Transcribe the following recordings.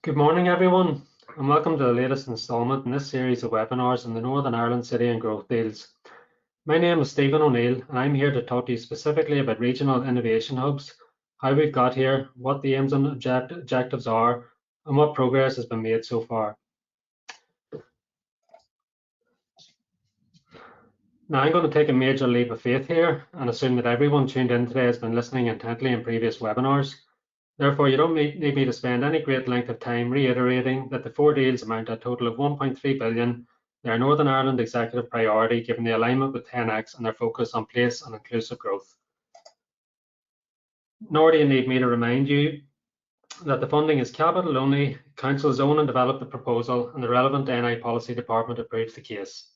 Good morning, everyone, and welcome to the latest instalment in this series of webinars on the Northern Ireland City and Growth Deals. My name is Stephen O'Neill, and I'm here to talk to you specifically about regional innovation hubs, how we've got here, what the aims and objectives are, and what progress has been made so far. Now, I'm going to take a major leap of faith here and assume that everyone tuned in today has been listening intently in previous webinars. Therefore, you don't need me to spend any great length of time reiterating that the four deals amount to a total of 1.3 billion. They are Northern Ireland executive priority given the alignment with 10X and their focus on place and inclusive growth. Nor do you need me to remind you that the funding is capital only, Council's own and developed the proposal, and the relevant NI policy department approves the case.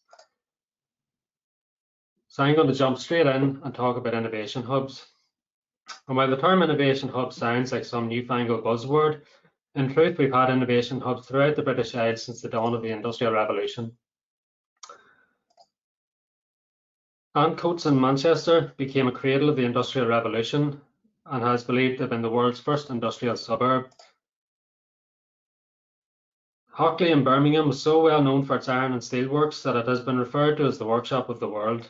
So I'm going to jump straight in and talk about innovation hubs. And while the term innovation hub sounds like some newfangled buzzword, in truth, we've had innovation hubs throughout the British Isles since the dawn of the Industrial Revolution. Ancoats in Manchester became a cradle of the Industrial Revolution and has believed to have been the world's first industrial suburb. Hockley in Birmingham was so well known for its iron and steel works that it has been referred to as the workshop of the world.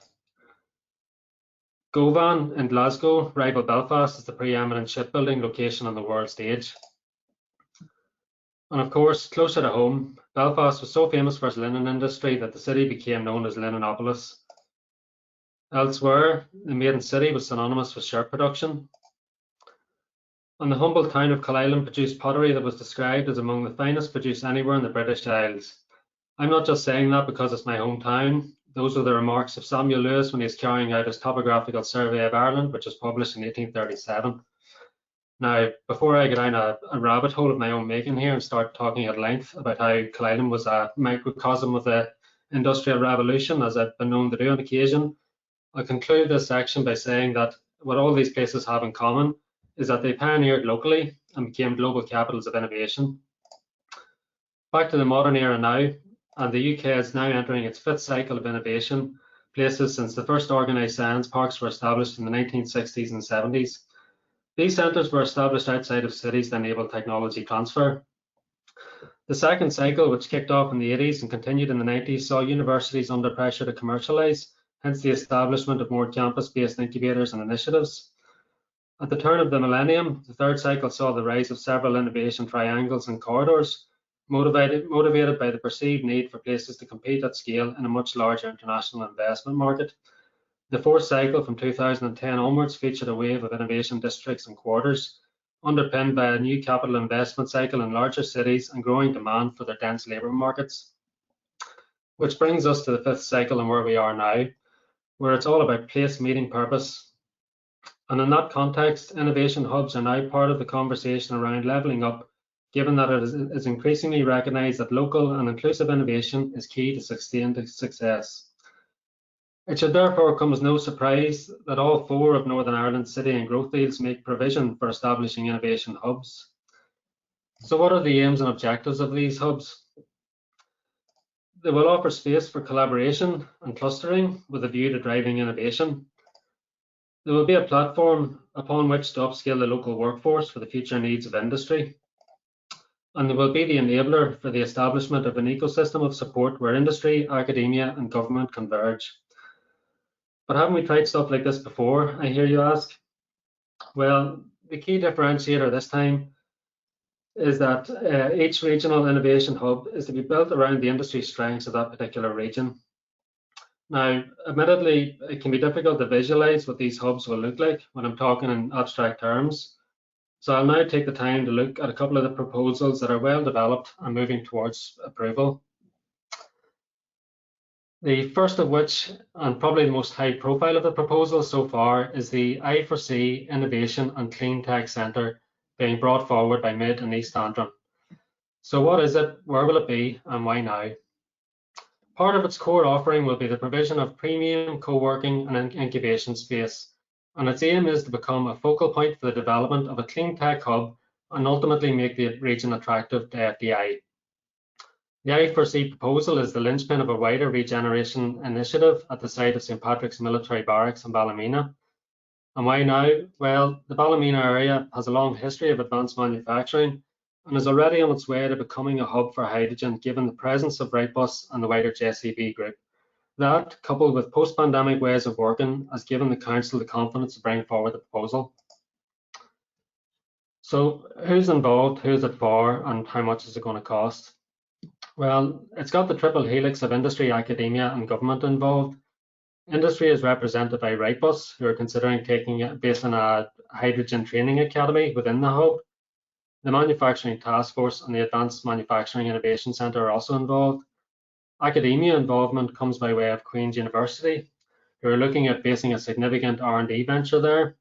Govan in Glasgow rivaled Belfast as the preeminent shipbuilding location on the world stage. And of course, closer to home, Belfast was so famous for its linen industry that the city became known as Linenopolis. Elsewhere, the Maiden City was synonymous with shirt production. And the humble town of Killeyland produced pottery that was described as among the finest produced anywhere in the British Isles. I'm not just saying that because it's my hometown. Those are the remarks of Samuel Lewis when he was carrying out his topographical survey of Ireland, which was published in 1837. Now, before I get down a rabbit hole of my own making here and start talking at length about how Killeyland was a microcosm of the Industrial Revolution, as I've been known to do on occasion, I'll conclude this section by saying that what all these places have in common is that they pioneered locally and became global capitals of innovation. Back to the modern era now, and the UK is now entering its fifth cycle of innovation places since the first organised science parks were established in the 1960s and 70s. These centres were established outside of cities to enable technology transfer. The second cycle, which kicked off in the 80s and continued in the 90s, saw universities under pressure to commercialise, hence the establishment of more campus-based incubators and initiatives. At the turn of the millennium, the third cycle saw the rise of several innovation triangles and corridors, motivated by the perceived need for places to compete at scale in a much larger international investment market. The fourth cycle from 2010 onwards featured a wave of innovation districts and quarters, underpinned by a new capital investment cycle in larger cities and growing demand for their dense labour markets. Which brings us to the fifth cycle and where we are now, where it's all about place meeting purpose. And in that context, innovation hubs are now part of the conversation around levelling up, given that it is increasingly recognised that local and inclusive innovation is key to sustained success. It should therefore come as no surprise that all four of Northern Ireland's city and growth deals make provision for establishing innovation hubs. So what are the aims and objectives of these hubs? They will offer space for collaboration and clustering with a view to driving innovation. There will be a platform upon which to upskill the local workforce for the future needs of industry. And there will be the enabler for the establishment of an ecosystem of support where industry, academia and government converge. But haven't we tried stuff like this before, I hear you ask? Well, the key differentiator this time is that each regional innovation hub is to be built around the industry strengths of that particular region. Now, admittedly, it can be difficult to visualize what these hubs will look like when I'm talking in abstract terms. So I'll now take the time to look at a couple of the proposals that are well developed and moving towards approval. The first of which, and probably the most high profile of the proposals so far, is the I4C Innovation and Clean Tech Centre being brought forward by Mid and East Antrim. So what is it, where will it be, and why now? Part of its core offering will be the provision of premium co-working and incubation space, and its aim is to become a focal point for the development of a clean tech hub and ultimately make the region attractive to FDI. The I4C proposal is the linchpin of a wider regeneration initiative at the site of St Patrick's Military Barracks in Ballymena. And why now? Well, the Ballymena area has a long history of advanced manufacturing, and is already on its way to becoming a hub for hydrogen, given the presence of Wrightbus and the wider JCB group. That, coupled with post-pandemic ways of working, has given the Council the confidence to bring forward the proposal. So who's involved, who's it for, and how much is it going to cost? Well, it's got the triple helix of industry, academia, and government involved. Industry is represented by Wrightbus, who are considering taking it based on a hydrogen training academy within the hub. The Manufacturing Task Force and the Advanced Manufacturing Innovation Centre are also involved. Academia involvement comes by way of Queen's University, who are looking at basing a significant R&D venture there,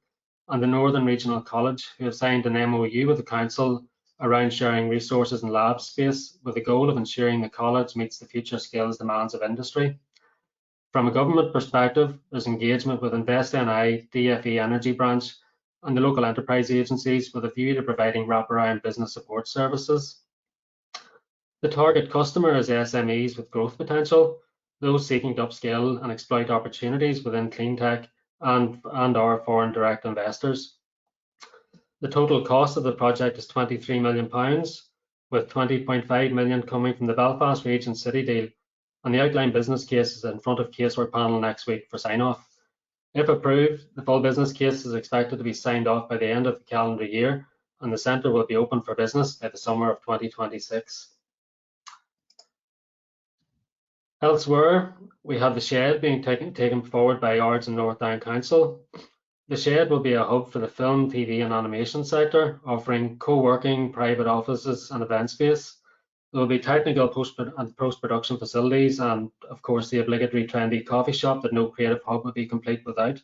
and the Northern Regional College, who have signed an MOU with the Council around sharing resources and lab space with the goal of ensuring the college meets the future skills demands of industry. From a government perspective, there's engagement with InvestNI, DFE Energy Branch, and the local enterprise agencies with a view to providing wraparound business support services. The target customer is SMEs with growth potential, those seeking to upskill and exploit opportunities within clean tech and our foreign direct investors. The total cost of the project is £23 million, with £20.5 million coming from the Belfast Region City deal, and the outline business case is in front of Casework panel next week for sign-off. If approved, the full business case is expected to be signed off by the end of the calendar year, and the centre will be open for business by the summer of 2026. Elsewhere, we have the Shed being taken forward by Ards and North Down Council. The Shed will be a hub for the film, TV and animation sector, offering co-working, private offices and event space. There will be technical post-production facilities and, of course, the obligatory trendy coffee shop that no creative hub would be complete without.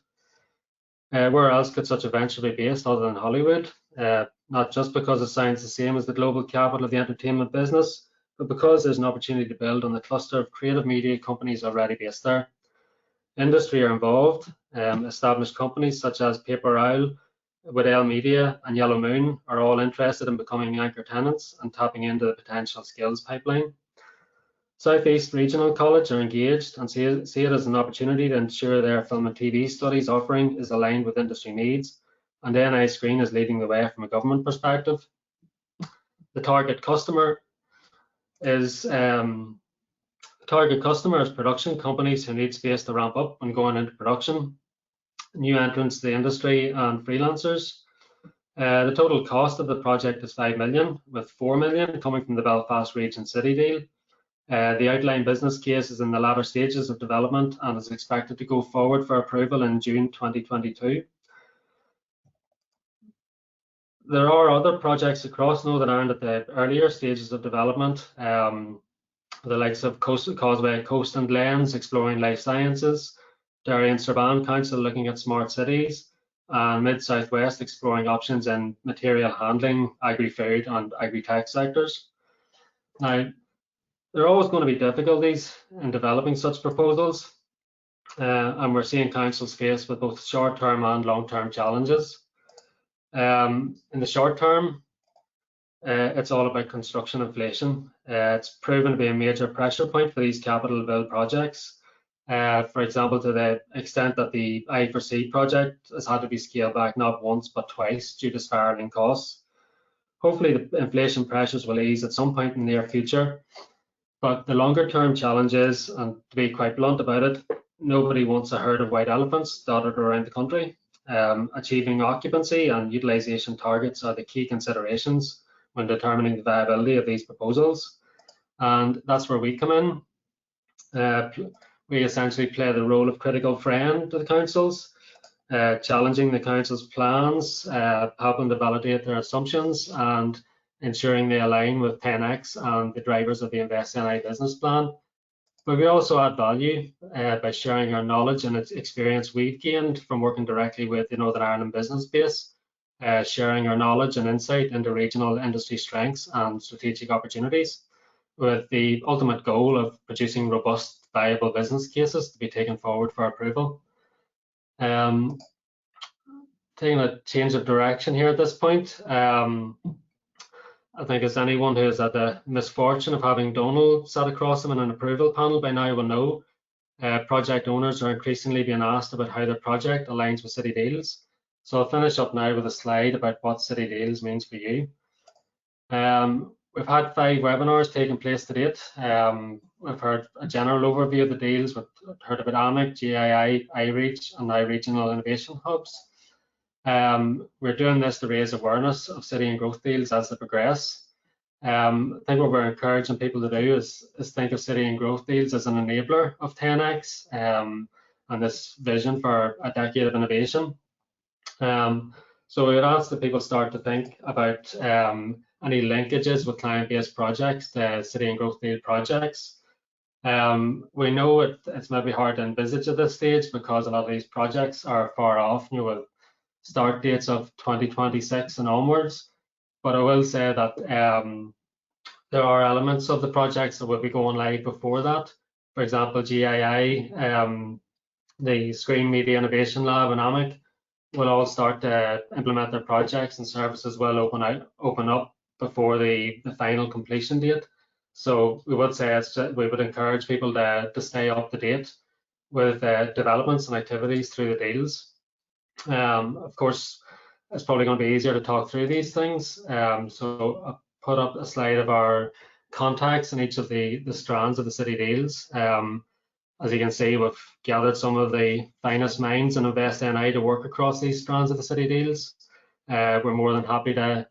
Where else could such a venture be based other than Hollywood? Not just because it sounds the same as the global capital of the entertainment business, but because there's an opportunity to build on the cluster of creative media companies already based there. Industry are involved. Established companies such as Paper Owl, Waddell Media and Yellow Moon are all interested in becoming anchor tenants and tapping into the potential skills pipeline. South East Regional College are engaged and see it as an opportunity to ensure their film and TV studies offering is aligned with industry needs, and NI Screen is leading the way from a government perspective. The target customer is production companies who need space to ramp up and going into production, new entrants to the industry and freelancers. The total cost of the project is £5 million, with £4 million coming from the Belfast Region City deal. The outline business case is in the latter stages of development and is expected to go forward for approval in June 2022. There are other projects across Northern Ireland at the earlier stages of development, the likes of Causeway Coast and Glens exploring life sciences, Derry and Strabane Council looking at smart cities, and Mid-South West exploring options in material handling, agri-food and agri-tech sectors. Now, there are always going to be difficulties in developing such proposals, and we're seeing councils faced with both short-term and long-term challenges. In the short term, it's all about construction inflation. It's proven to be a major pressure point for these capital build projects. For example, to the extent that the I4C project has had to be scaled back not once but twice due to spiralling costs. Hopefully the inflation pressures will ease at some point in the near future, but the longer term challenge is, and to be quite blunt about it, nobody wants a herd of white elephants dotted around the country. Achieving occupancy and utilisation targets are the key considerations when determining the viability of these proposals, and that's where we come in. We essentially play the role of critical friend to the councils, challenging the council's plans, helping to validate their assumptions and ensuring they align with 10X and the drivers of the InvestNI business plan. But we also add value by sharing our knowledge and experience we've gained from working directly with the Northern Ireland business base, sharing our knowledge and insight into regional industry strengths and strategic opportunities, with the ultimate goal of producing robust, viable business cases to be taken forward for approval. Taking a change of direction here at this point, I think as anyone who has had the misfortune of having Donald sat across them in an approval panel by now will know, project owners are increasingly being asked about how their project aligns with City Deals. So I'll finish up now with a slide about what City Deals means for you. We've had 5 webinars taking place to date. We've heard a general overview of the deals. We've heard about AMIC, GII, iReach, and now Regional Innovation Hubs. We're doing this to raise awareness of city and growth deals as they progress. I think what we're encouraging people to do is think of city and growth deals as an enabler of 10X and this vision for a decade of innovation. So we would ask that people start to think about any linkages with client-based projects to city and growth deal projects. We know it's maybe hard to envisage at this stage because a lot of these projects are far off, with start dates of 2026 and onwards. But I will say that there are elements of the projects that will be going live before that. For example, GII, the Screen Media Innovation Lab and AMIC will all start to implement their projects, and services will open up before the final completion date. So we would say we would encourage people to stay up to date with developments and activities through the deals. Of course, it's probably going to be easier to talk through these things. So I put up a slide of our contacts in each of the strands of the city deals. As you can see, we've gathered some of the finest minds in InvestNI to work across these strands of the city deals. We're more than happy to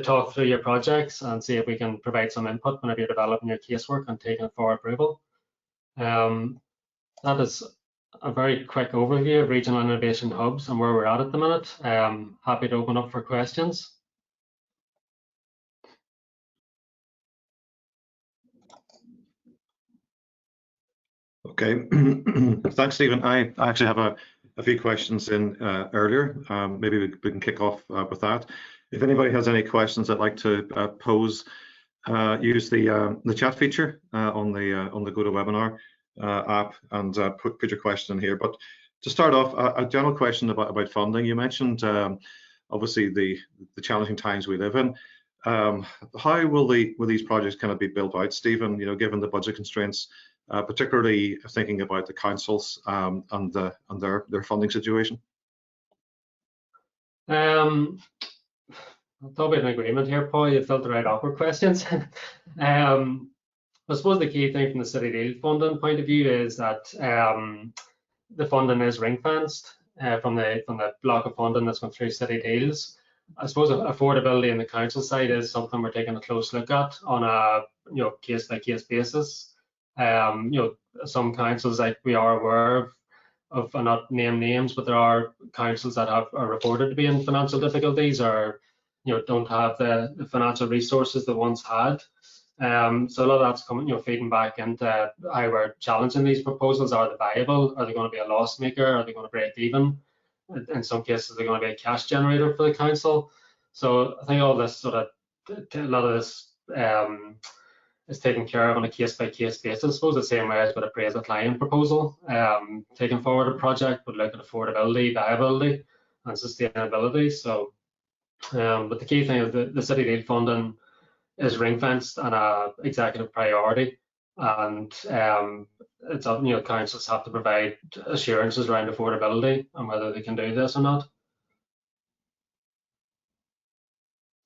talk through your projects and see if we can provide some input whenever you're developing your casework and taking it for approval. That is a very quick overview of Regional Innovation Hubs and where we're at the minute. Happy to open up for questions. Okay, thanks, Stephen. I actually have a few questions in earlier. Maybe we can kick off with that. If anybody has any questions they'd like to pose, use the chat feature on the GoToWebinar app and put your question in here. But to start off, a general question about funding. You mentioned obviously the challenging times we live in. How will these projects kind of be built out, Stephen? Given the budget constraints. Particularly thinking about the councils and their funding situation. I thought we had an agreement here, Paul. You felt the right awkward questions. I suppose the key thing from the city deal funding point of view is that the funding is ring fenced from the block of funding that's gone through city deals. I suppose affordability on the council side is something we're taking a close look at on a case by case basis. Some councils, like we are aware of not name names, but there are councils that are reported to be in financial difficulties or don't have the financial resources they once had. So a lot of that's coming, feeding back into how we're challenging these proposals. Are they viable? Are they going to be a loss maker? Are they going to break even? In some cases, they're going to be a cash generator for the council. So I think all this a lot of this is taken care of on a case-by-case basis. I suppose the same way as with a appraisal client proposal. Taking forward a project would look at affordability, viability, and sustainability. So, but the key thing is the city deal funding is ring-fenced and a executive priority, and it's councils have to provide assurances around affordability and whether they can do this or not.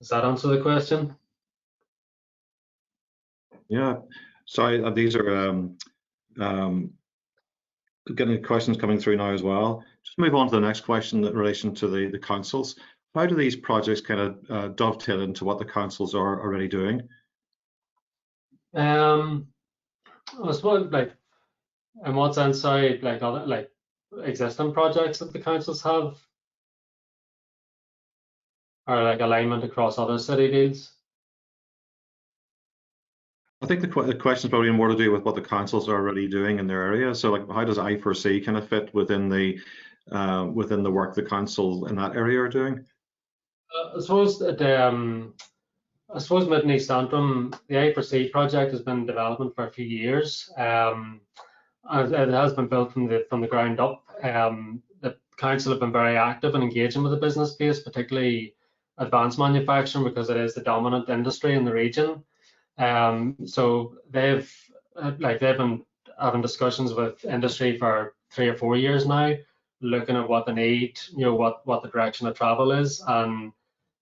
Does that answer the question? Yeah, sorry, these are getting questions coming through now as well. Just move on to the next question in relation to the councils. How do these projects kind of dovetail into what the councils are already doing? I suppose, in what sense, sorry, other existing projects that the councils have, or alignment across other city deals? I think the question is probably more to do with what the councils are already doing in their area. So, how does I4C kind of fit within the work the council in that area are doing? I suppose Mid and East Antrim, the I4C project has been in development for a few years. And it has been built from the ground up. The council have been very active in engaging with the business space, particularly advanced manufacturing, because it is the dominant industry in the region. So they've been having discussions with industry for 3 or 4 years now, looking at what they need, what the direction of travel is, and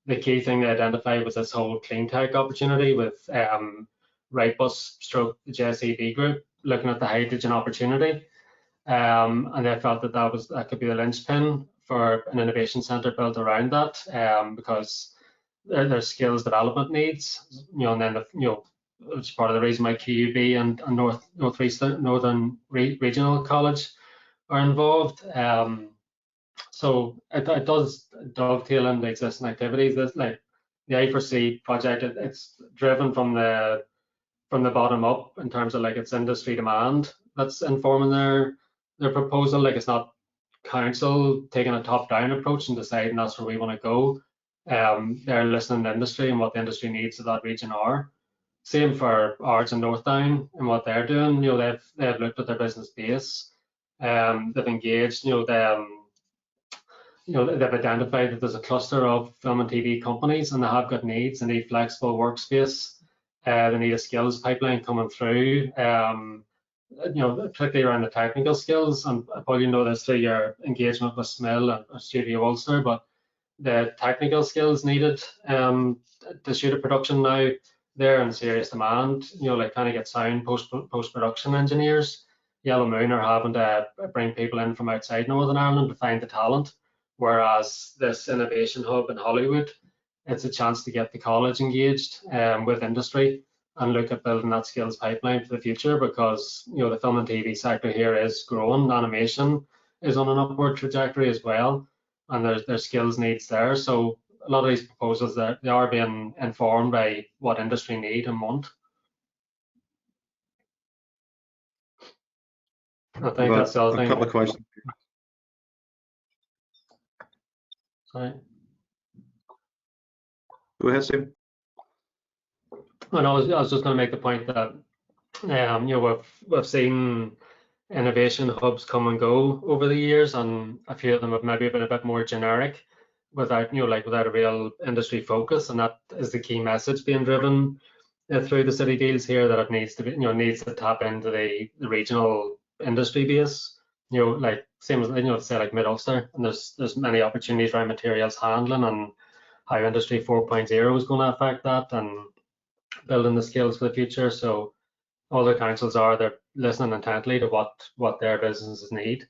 the key thing they identified was this whole clean tech opportunity with Wrightbus stroke the JCB group looking at the hydrogen opportunity. And they felt that that could be the linchpin for an innovation centre built around that, because there's skills development needs, and then it's part of the reason why QUB and Northern Regional College are involved. So it does dovetail into existing activities. This, like the I4C project, it's driven from the bottom up in terms of like its industry demand that's informing their proposal. Like it's not council taking a top-down approach and deciding that's where we want to go. They're listening to industry and what the industry needs of that region are. Same for Ards and Northdown and what they're doing. They've looked at their business base. They've engaged. They've identified that there's a cluster of film and TV companies, and they have got needs. They need flexible workspace. They need a skills pipeline coming through. Particularly around the technical skills. And Paul, you know this through your engagement with SMIL and Studio Ulster, but the technical skills needed to shoot a production now, they're in serious demand. Like trying to get sound post-production engineers. Yellow Moon are having to bring people in from outside Northern Ireland to find the talent, whereas this innovation hub in Holywood, it's a chance to get the college engaged with industry and look at building that skills pipeline for the future, because the film and TV sector here is growing. Animation is on an upward trajectory as well, and there's skills needs there. So a lot of these proposals they are being informed by what industry need and want. I think that's the other thing. A couple of questions. Sorry. Go ahead, Steve. And I was just going to make the point that we've seen innovation hubs come and go over the years, and a few of them have maybe been a bit more generic, without without a real industry focus, and that is the key message being driven through the city deals here, that it needs to be needs to tap into the regional industry base. Like same as say like Mid Ulster, and there's many opportunities around materials handling and how Industry 4.0 is going to affect that, and building the skills for the future. So all the councils they're listening intently to what their businesses need.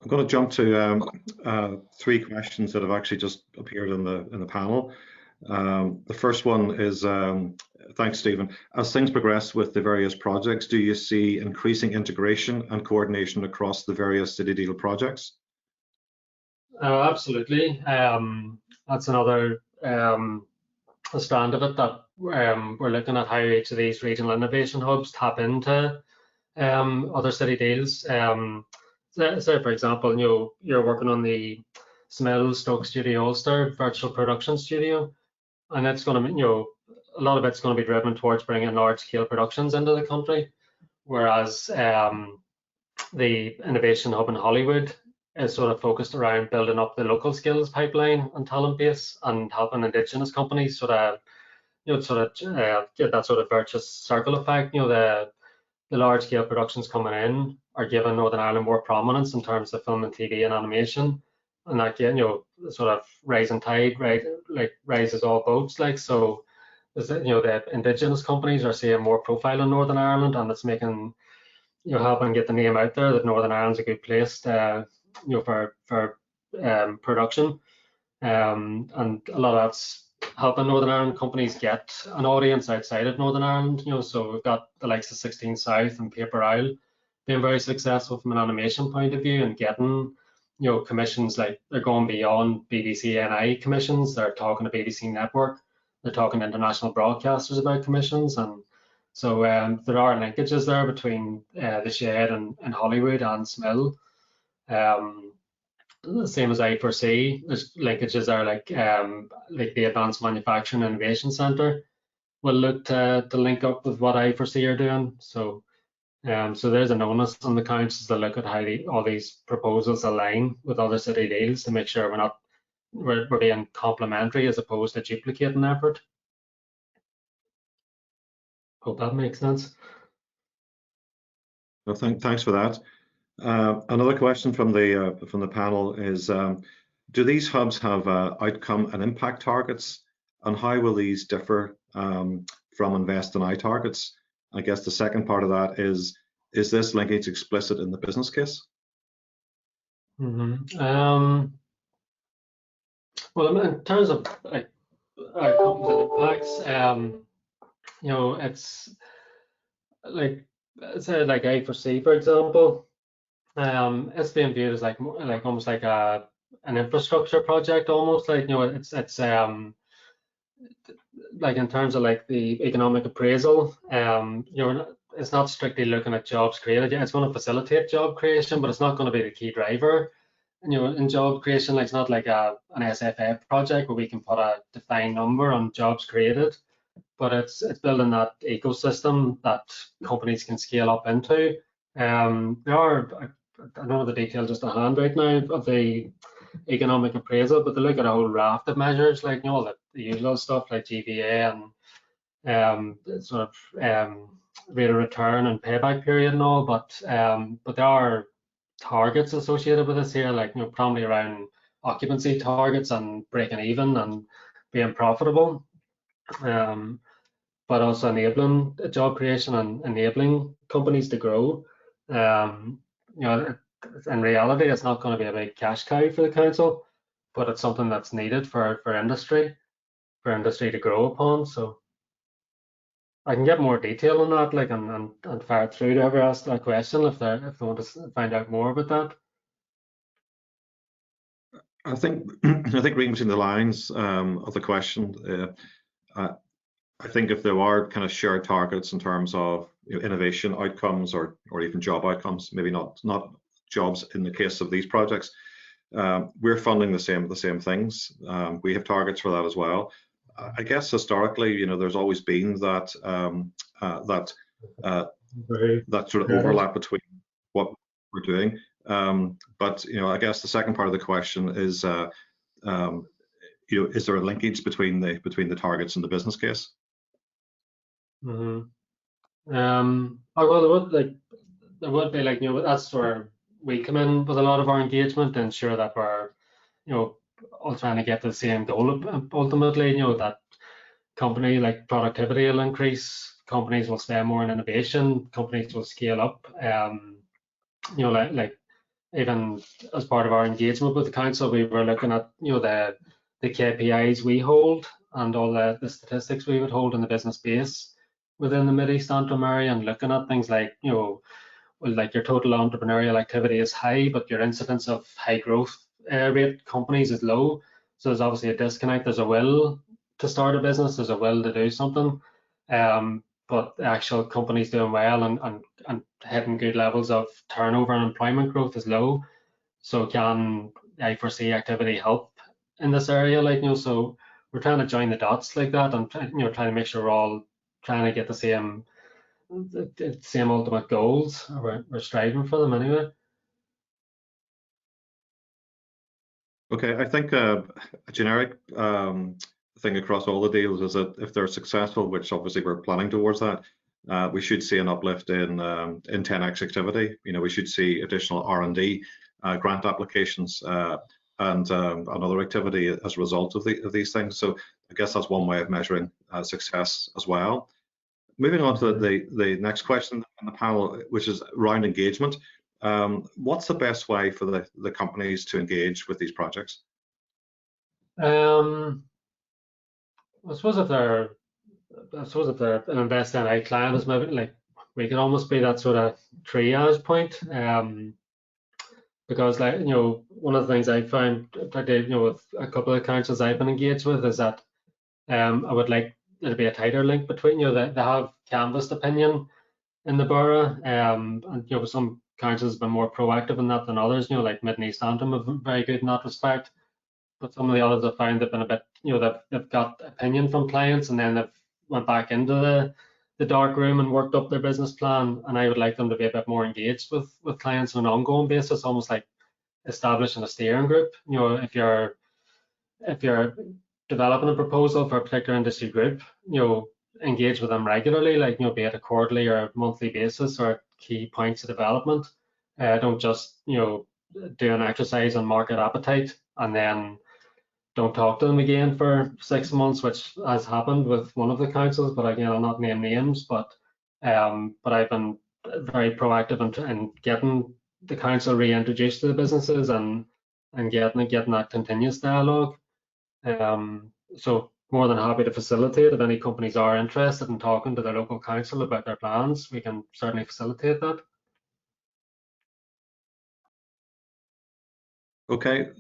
I'm going to jump to three questions that have actually just appeared in the panel. The first one is, thanks, Stephen. As things progress with the various projects, do you see increasing integration and coordination across the various city deal projects? Absolutely. That's another strand of it, that we're looking at how each of these regional innovation hubs tap into other city deals. So for example, you're working on the SMIL Stoke Studio Ulster virtual production studio, and it's going to, a lot of it's going to be driven towards bringing large scale productions into the country, whereas the innovation hub in Holywood is sort of focused around building up the local skills pipeline and talent base, and helping Indigenous companies get that sort of virtuous circle effect. The large scale productions coming in are giving Northern Ireland more prominence in terms of film and TV and animation, and that sort of rising tide raises all boats. Like, so the Indigenous companies are seeing more profile in Northern Ireland, and it's making helping get the name out there that Northern Ireland's a good place to, for production, and a lot of that's helping Northern Ireland companies get an audience outside of Northern Ireland. So we've got the likes of 16 South and Paper Isle being very successful from an animation point of view, and getting commissions. Like, they're going beyond BBC NI commissions. They're talking to BBC Network. They're talking to international broadcasters about commissions, and so there are linkages there between the Shed and Holywood and SMIL. The same as I4C, there's linkages there, like the Advanced Manufacturing Innovation Centre will look to link up with what I4C are doing. So so there's an onus on the councils to look at how all these proposals align with other city deals, to make sure we're being complementary as opposed to duplicating effort. Hope that makes sense. Well, thanks for that. Another question from the panel is, do these hubs have outcome and impact targets, and how will these differ from Invest in I targets? I guess the second part of that is this linkage explicit in the business case? Well, in terms of like outcomes and impacts, you know, it's like say like A4C, for example. It's being viewed as like almost like an infrastructure project, almost like, you know, it's like in terms of like the economic appraisal, you know, it's not strictly looking at jobs created. Yeah, it's going to facilitate job creation, but it's not going to be the key driver. You know, in job creation, like it's not like an SFA project where we can put a defined number on jobs created, but it's building that ecosystem that companies can scale up into. I don't know the details just at hand right now of the economic appraisal, but they look at a whole raft of measures, like, you know, the usual stuff like GVA and sort of rate of return and payback period and all, but there are targets associated with this here, like, you know, probably around occupancy targets and breaking even and being profitable, but also enabling job creation and enabling companies to grow. You know, in reality, it's not going to be a big cash cow for the council, but it's something that's needed for industry to grow upon. So I can get more detail on that, like, and fire through to whoever asked that question if they want to find out more about that. I think reading between the lines of the question, I think if there are kind of shared targets in terms of, you know, innovation outcomes or even job outcomes, maybe not jobs in the case of these projects, we're funding the same things. We have targets for that as well. I guess historically, you know, there's always been that that sort of overlap between what we're doing. But, you know, I guess the second part of the question is, you know, is there a linkage between the targets and the business case? Well, there would be like, you know, that's where we come in with a lot of our engagement to ensure that we're, you know, all trying to get to the same goal ultimately, you know, that company like productivity will increase, companies will spend more in innovation, companies will scale up. You know, like even as part of our engagement with the council, we were looking at, you know, the KPIs we hold and all the statistics we would hold in the business base within the Mid-East Antrim area, and looking at things like, you know, well, like your total entrepreneurial activity is high, but your incidence of high growth rate companies is low. So there's obviously a disconnect. There's a will to start a business, there's a will to do something, but the actual companies doing well and hitting good levels of turnover and employment growth is low. So can I4C activity help in this area? Like, you know, so we're trying to join the dots like that, and, you know, trying to make sure we're all trying to get the same ultimate goals. We're striving for them anyway. Okay, I think a generic thing across all the deals is that if they're successful, which obviously we're planning towards that, we should see an uplift in 10x activity. You know, we should see additional R&D grant applications and another activity as a result of these things. So I guess that's one way of measuring success as well. Moving on to the next question on the panel, which is around engagement. What's the best way for the companies to engage with these projects? I suppose if they're an Invest in I client, is maybe like we could almost be that sort of triage point, because, like, you know, one of the things I found, you know, with a couple of councils I've been engaged with, is that I would like there to be a tighter link between, you know, they have canvassed opinion in the borough, and, you know, some councils have been more proactive in that than others. You know, like Mid and East Antrim have been very good in that respect, but some of the others I've found have been a bit, you know, they've got opinion from clients and then they've went back into the dark room and worked up their business plan. And I would like them to be a bit more engaged with clients on an ongoing basis, almost like establishing a steering group. You know, if you're developing a proposal for a particular industry group, you know, engage with them regularly, like, you know, be it a quarterly or monthly basis or key points of development, Don't just, do an exercise on market appetite and then don't talk to them again for 6 months, which has happened with one of the councils. But again, I'll not name names, but I've been very proactive in getting the council reintroduced to the businesses and getting that continuous dialogue. So more than happy to facilitate. If any companies are interested in talking to their local council about their plans, we can certainly facilitate that. Okay,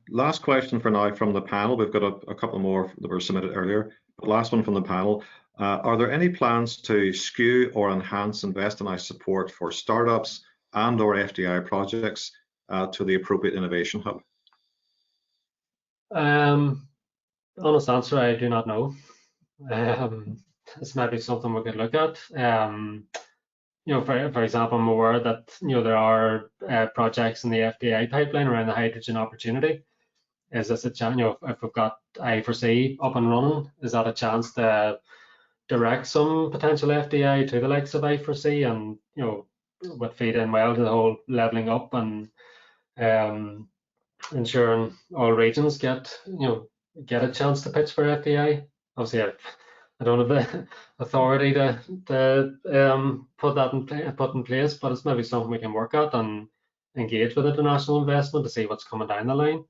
last question for now from the panel. We've got a couple more that were submitted earlier. But last one from the panel. Are there any plans to skew or enhance InvestNI support for startups and or FDI projects to the appropriate innovation hub? Honest answer, I do not know. This might be something we could look at. For example, I'm aware that there are projects in the FDI pipeline around the hydrogen opportunity. Is this a chance? If we've got I4C up and running, is that a chance to direct some potential FDI to the likes of I4C, and would feed in well to the whole levelling up and ensuring all regions get a chance to pitch for FDI. Obviously, I don't have the authority to put in place, but it's maybe something we can work at and engage with international investment to see what's coming down the line.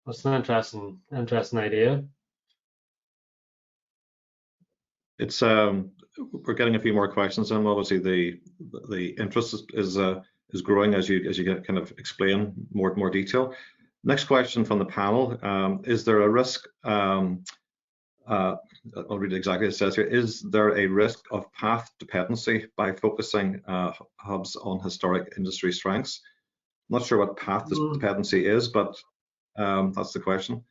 That's an interesting idea. It's we're getting a few more questions, and obviously the interest is growing as you get kind of explain more detail. Next question from the panel: is there a risk? I'll read it exactly as it says here. Is there a risk of path dependency by focusing hubs on historic industry strengths? I'm not sure what path dependency is, but that's the question.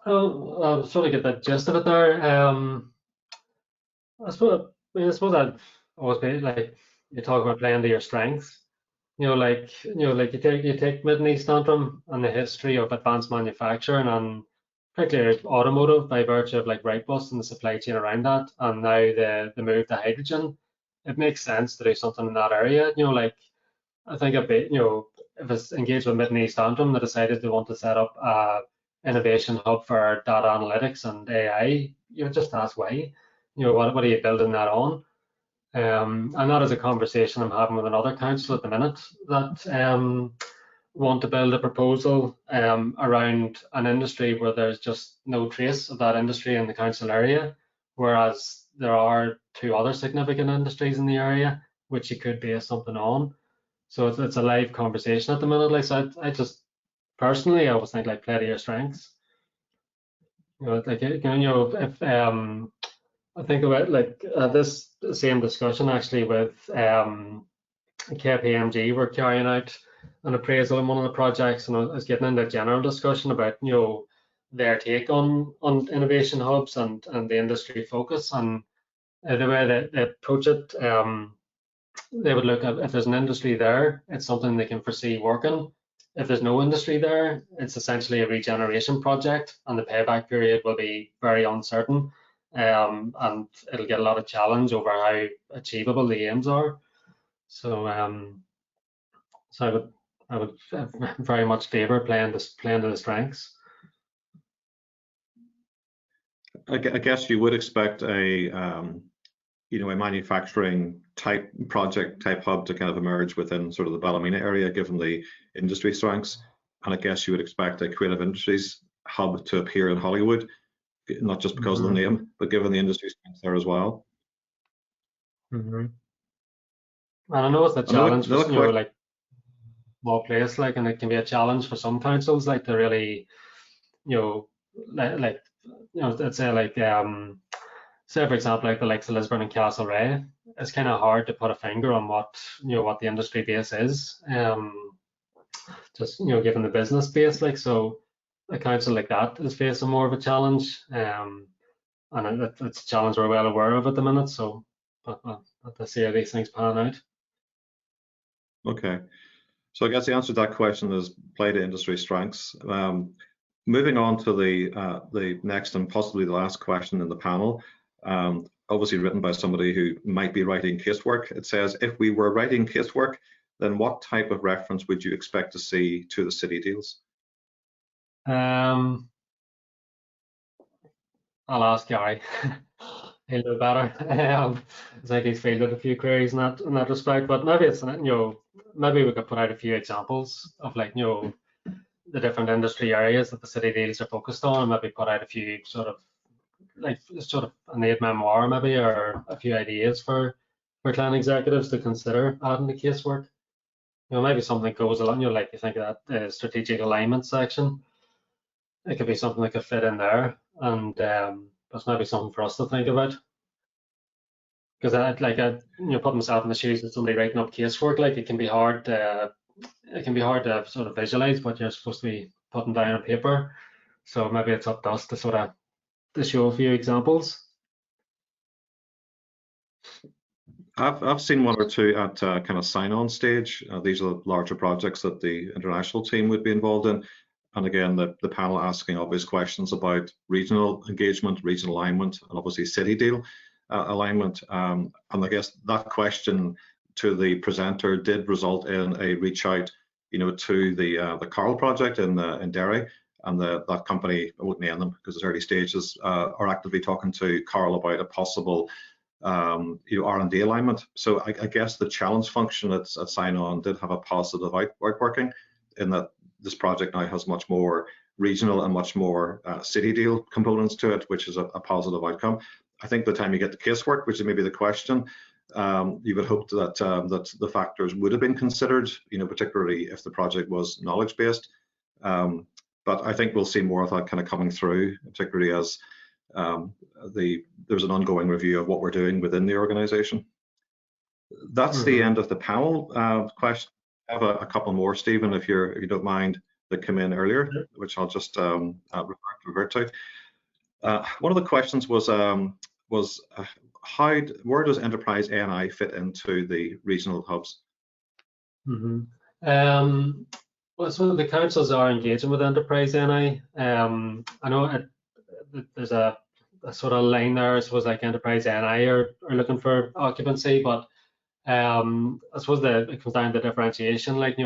Oh, I'll sort of get the gist of it there. I suppose I'd always be like, you talk about playing to your strengths. Like you take Mid and East Antrim and the history of advanced manufacturing, and particularly automotive by virtue of like Wrightbus and the supply chain around that, and now the move to hydrogen. It makes sense to do something in that area. Like I think a bit, if it's engaged with Mid and East Antrim, they decided they want to set up a innovation hub for data analytics and AI, just ask why. What are you building that on? And that is a conversation I'm having with another council at the minute that want to build a proposal around an industry where there's just no trace of that industry in the council area, whereas there are 2 other significant industries in the area which you could base something on. So it's a live conversation at the minute. Like, so I just personally, I always think like play to your strengths. If I think about like this same discussion actually with KPMG, we're carrying out an appraisal in one of the projects, and I was getting into a general discussion about their take on innovation hubs and the industry focus, and the way that they approach it. They would look at, if there's an industry there, it's something they can foresee working. If there's no industry there, it's essentially a regeneration project, and the payback period will be very uncertain, and it'll get a lot of challenge over how achievable the aims are. So, I would very much favour playing to the strengths. I guess you would expect a a manufacturing type project type hub to kind of emerge within sort of the Ballymena area, given the industry strengths. And I guess you would expect a creative industries hub to appear in Hollywood, not just because of the name, but given the industry strengths there as well. And I know it's a challenge for like small place, like, and it can be a challenge for some councils, like to really, let's say like say for example like the likes of Lisburn and Castlereagh, it's kind of hard to put a finger on what the industry base is, just given the business base. Like, so a council like that is facing more of a challenge, and it's a challenge we're well aware of at the minute. So let's see how these things pan out. Okay, so I guess the answer to that question is play to industry strengths. Moving on to the next and possibly the last question in the panel. obviously written by somebody who might be writing casework. It says, if we were writing casework, then what type of reference would you expect to see to the city deals? I'll ask Gary. He'll do better. It's like he's fielded a few queries in that respect, but maybe it's, maybe we could put out a few examples of, like, the different industry areas that the city deals are focused on, and maybe put out a few sort of an aid memoir maybe, or a few ideas for client executives to consider adding the casework. Maybe something goes along, like you think of that strategic alignment section. It could be something that could fit in there, and that's maybe something for us to think about. Because I put myself in the shoes of somebody writing up casework. Like, it can be hard to sort of visualize what you're supposed to be putting down on paper. So maybe it's up to us to sort of show a few examples. I've seen one or two at kind of sign-on stage. These are the larger projects that the international team would be involved in. And again, the panel asking obvious questions about regional engagement, regional alignment, and obviously city deal alignment. And I guess that question to the presenter did result in a reach out, to the Carl project in Derry, and that company, I won't name them because it's early stages, are actively talking to Carl about a possible R&D alignment. So I guess the challenge function at Sign On did have a positive outworking, in that this project now has much more regional and much more city deal components to it, which is a positive outcome. I think by the time you get to casework, which is maybe the question, you would hope that that the factors would have been considered, particularly if the project was knowledge-based. But I think we'll see more of that kind of coming through, particularly as there's an ongoing review of what we're doing within the organization. That's the end of the panel question. I have a couple more, Stephen, if you don't mind, that come in earlier, which I'll just revert to. One of the questions was where does Enterprise ANI fit into the regional hubs? Well, so the councils are engaging with Enterprise ANI. I know there's a sort of line there, I suppose, like Enterprise ANI are looking for occupancy, but I suppose it comes down to differentiation. Like,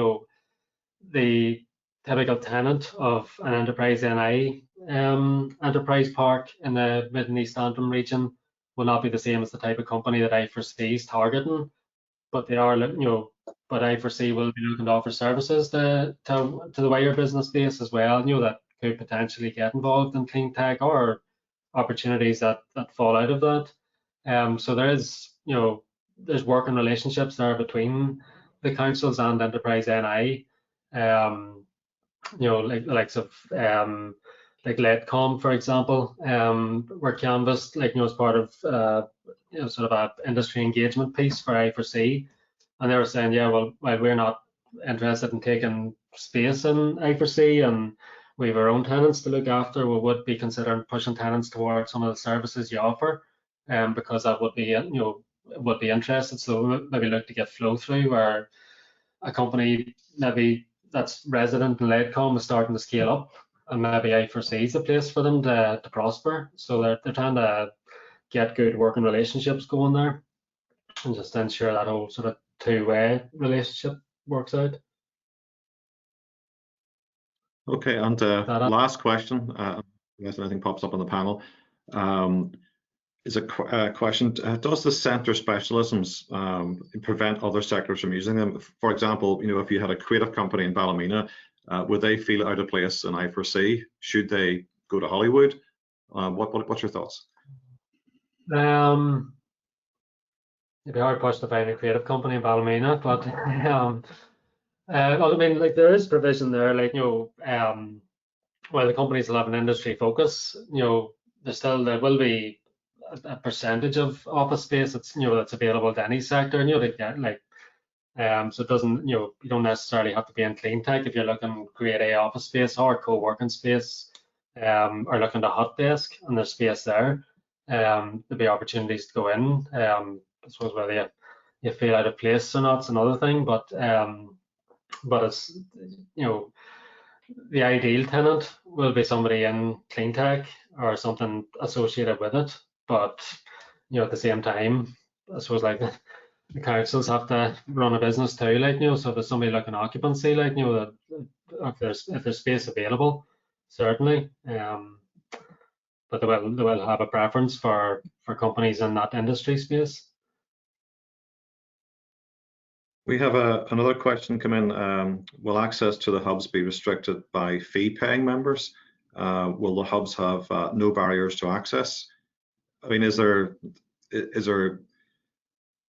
the typical tenant of an Enterprise ANI enterprise park in the Mid and East Antrim region will not be the same as the type of company that I4C is targeting, but they are, but I4C will be looking to offer services to the wider business base as well, that could potentially get involved in clean tech or opportunities that fall out of that. So there is, there's working relationships there between the councils and Enterprise NI. Like the likes of like Letcom, for example, were canvassed, as part of sort of a industry engagement piece for I4C, and they were saying, yeah, well, we're not interested in taking space in I4C, and we have our own tenants to look after. We would be considering pushing tenants towards some of the services you offer, because that would be, would be interested. So maybe look to get flow through, where a company maybe that's resident in Letcom is starting to scale up, and maybe I4C is a place for them to prosper. So they're trying to get good working relationships going there, and just ensure that whole sort of two-way relationship works out. Okay, and last question, unless anything pops up on the panel, is a question: does the centre specialisms prevent other sectors from using them? For example, if you had a creative company in Ballymena, would they feel out of place in I4C? Should they go to Hollywood? What's your thoughts? It'd be hard pushed to find a creative company in Ballymena, but well, I mean, there is provision there, while the companies will have an industry focus, there will be a percentage of office space that's that's available to any sector, and they get so it doesn't, you don't necessarily have to be in clean tech if you're looking to create a office space or co-working space, or looking to hot desk, and there's space there. There'll be opportunities to go in. I suppose whether you feel out of place or not is another thing, but it's, the ideal tenant will be somebody in clean tech or something associated with it. But at the same time, I suppose like the councils have to run a business too, like, so if there's somebody looking occupancy, like, that if there's space available, certainly. But they will have a preference for companies in that industry space. We have another question come in. Will access to the hubs be restricted by fee-paying members? Will the hubs have no barriers to access? I mean, is there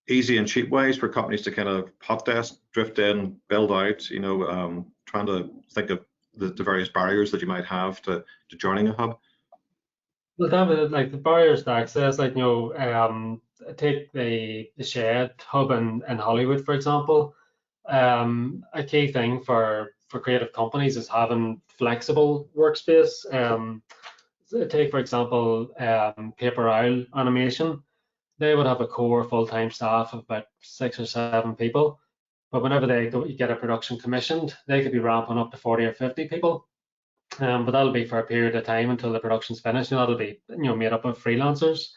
easy and cheap ways for companies to kind of hot desk, drift in, build out? Trying to think of the various barriers that you might have to joining a hub. Well, David, like the barriers to access, like, take the Shed hub in Hollywood, for example. A key thing for creative companies is having flexible workspace. Take, for example, Paper Owl Animation. They would have a core full-time staff of about 6 or 7 people. But whenever they get a production commissioned, they could be ramping up to 40 or 50 people. But that'll be for a period of time until the production's finished, and that'll be made up of freelancers.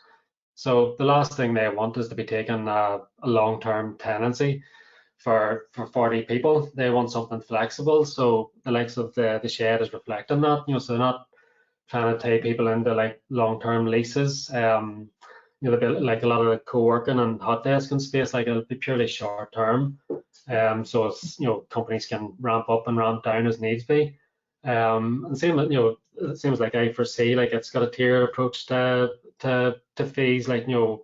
So the last thing they want is to be taking a long-term tenancy for 40 people. They want something flexible. So the likes of the Shed is reflecting that. So they're not trying to tie people into like long-term leases. Like a lot of the co-working and hot desking space, like it'll be purely short-term. So it's, companies can ramp up and ramp down as needs be. And same, it seems like I foresee like it's got a tiered approach to fees. Like, you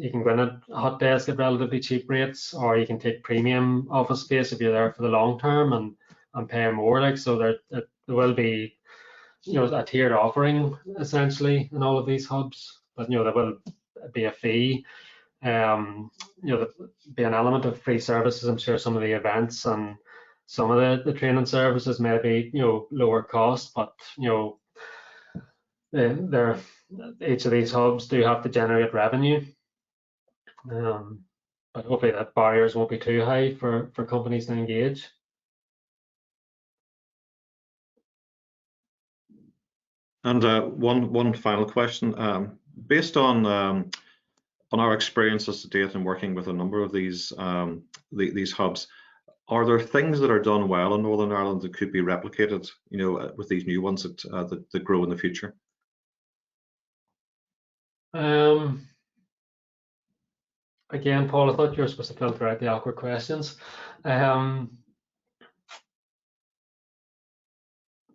can go in a hot desk at relatively cheap rates, or you can take premium office space if you're there for the long term and pay more. Like, so there will be, a tiered offering essentially in all of these hubs, but there will be a fee. There'll be an element of free services. I'm sure some of the events and some of the training services may be lower cost, but each of these hubs do have to generate revenue. But hopefully that barriers won't be too high for companies to engage. And one final question, based on our experiences to date in working with a number of these hubs, are there things that are done well in Northern Ireland that could be replicated, with these new ones that grow in the future? Again, Paul, I thought you were supposed to filter out the awkward questions. I'm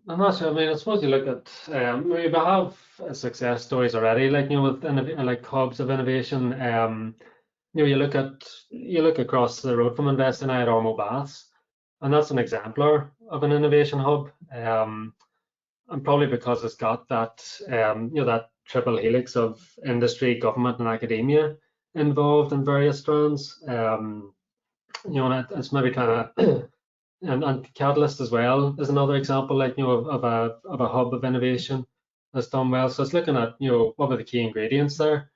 not sure. I mean, I suppose you look at we have success stories already, like with like hubs of innovation. You look across the road from Investing at Ormeau Baths, and that's an exemplar of an innovation hub. And probably because it's got that that triple helix of industry, government, and academia involved in various strands. And it's maybe trying to and Catalyst as well is another example, like of a hub of innovation that's done well. So it's looking at what are the key ingredients there,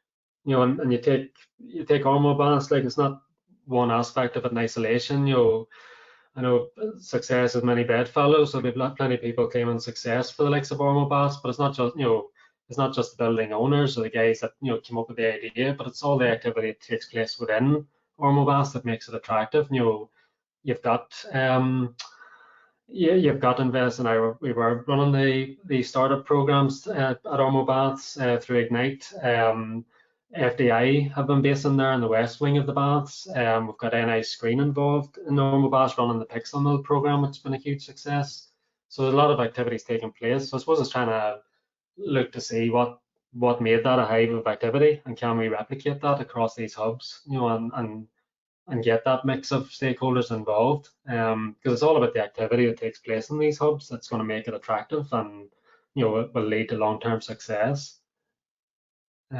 and you take Ormeau Baths, like it's not one aspect of it in isolation. I know success has many bedfellows, so we've got plenty of people claiming success for the likes of Ormeau Baths, but it's not just it's not just the building owners or the guys that came up with the idea, but it's all the activity that takes place within Ormeau Baths that makes it attractive. You've got you've got Invest, and we were running the startup programs at Ormeau Baths through Ignite. FDI have been based in there in the west wing of the baths. We've got NI Screen involved in Ormeau Baths running the Pixel Mill program, which has been a huge success. So there's a lot of activities taking place. So I suppose it's trying to look to see what made that a hive of activity, and can we replicate that across these hubs, and get that mix of stakeholders involved, because it's all about the activity that takes place in these hubs that's going to make it attractive, and it will lead to long-term success.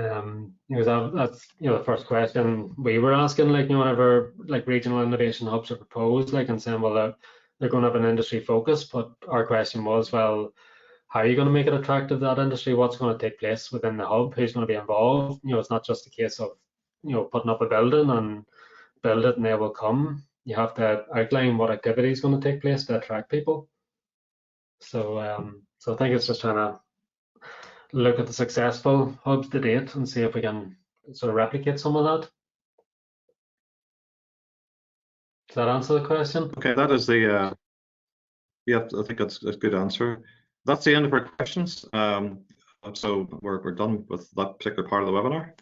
That's the first question we were asking, like whenever like regional innovation hubs are proposed, like, and saying, well, they're going to have an industry focus, but our question was, well, how are you going to make it attractive to that industry? What's going to take place within the hub? Who's going to be involved? It's not just a case of putting up a building and build it and they will come. You have to outline what activity is going to take place to attract people. So I think it's just trying to look at the successful hubs to date and see if we can sort of replicate some of that. Does that answer the question? Okay, that is the, yeah, I think that's a good answer. That's the end of our questions. So we're done with that particular part of the webinar.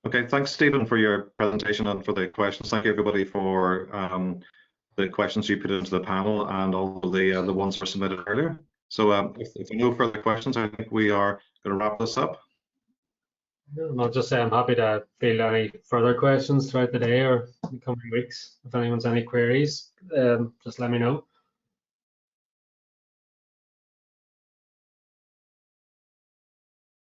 Okay, thanks, Stephen, for your presentation and for the questions. Thank you, everybody, for the questions you put into the panel and all the ones that were submitted earlier. So if there are no further questions, I think we are going to wrap this up. I'll just say I'm happy to field any further questions throughout the day or the coming weeks. If anyone's any queries, just let me know.